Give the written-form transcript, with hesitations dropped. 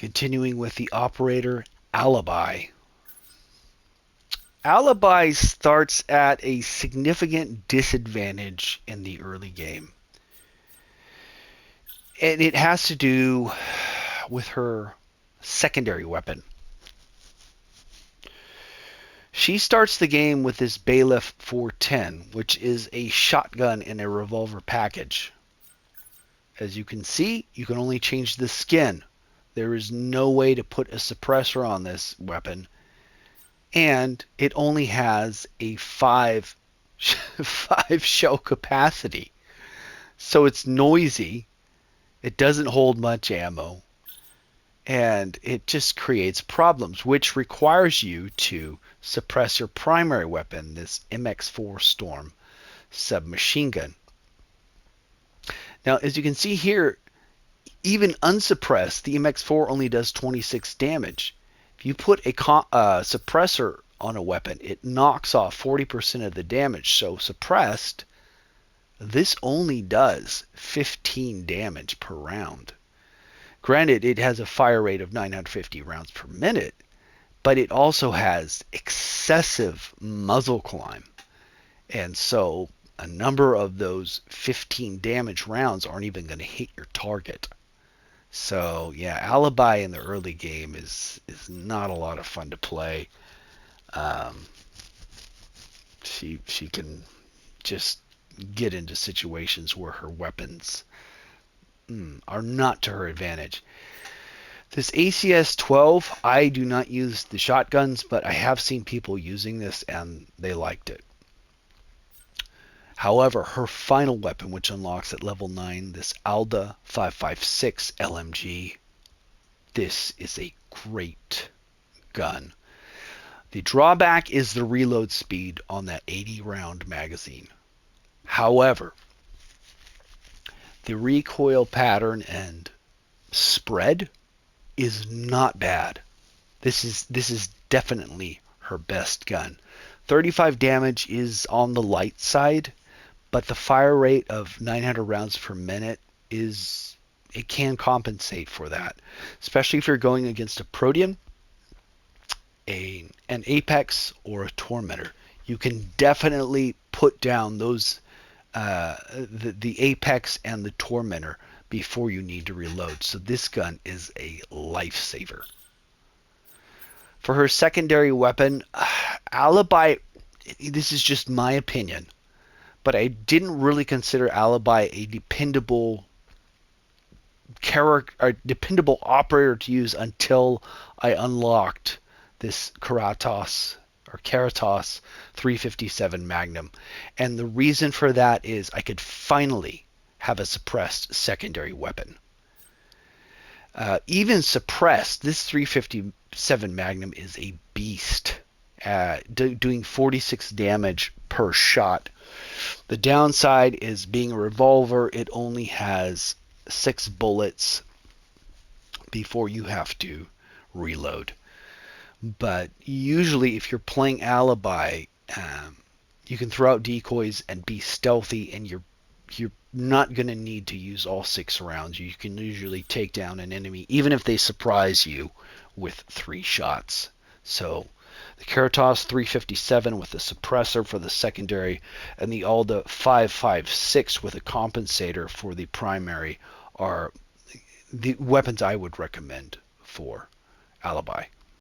Continuing with the operator Alibi. Alibi starts at a significant disadvantage in the early game. And it has to do with her secondary weapon. She starts the game with this Bailiff 410, which is a shotgun in a revolver package. As you can see, you can only change the skin. There is no way to put a suppressor on this weapon. And it only has a 5 shell capacity. So it's noisy. It doesn't hold much ammo. And it just creates problems, which requires you to suppress your primary weapon, this MX4 Storm submachine gun. Now, as you can see here, even unsuppressed, the MX4 only does 26 damage. If you put a suppressor on a weapon, it knocks off 40% of the damage. So suppressed, this only does 15 damage per round. Granted, it has a fire rate of 950 rounds per minute, but it also has excessive muzzle climb. And so a number of those 15 damage rounds aren't even going to hit your target. So yeah, Alibi in the early game is not a lot of fun to play. She can just get into situations where her weapons are not to her advantage. This ACS-12, I do not use the shotguns, but I have seen people using this and they liked it. However, her final weapon, which unlocks at level 9, this Alda 5.56 LMG, this is a great gun. The drawback is the reload speed on that 80-round magazine. However, the recoil pattern and spread is not bad. This is definitely her best gun. 35 damage is on the light side, but the fire rate of 900 rounds per minute it can compensate for that, especially if you're going against a Protean, an Apex, or a Tormentor. You can definitely put down those the Apex and the Tormentor before you need to reload. So this gun is a lifesaver. For her secondary weapon, Alibi, this is just my opinion, but I didn't really consider Alibi a dependable dependable operator to use until I unlocked this Keratos 357 Magnum. And the reason for that is I could finally have a suppressed secondary weapon. Even suppressed, this 357 Magnum is a beast, doing 46 damage per shot. The downside is being a revolver, it only has 6 bullets before you have to reload. But usually if you're playing Alibi, you can throw out decoys and be stealthy, and you're not going to need to use all 6 rounds. You can usually take down an enemy even if they surprise you with 3 shots. So the Keratos 357 with the suppressor for the secondary and the Alda 5.56 with a compensator for the primary are the weapons I would recommend for Alibi.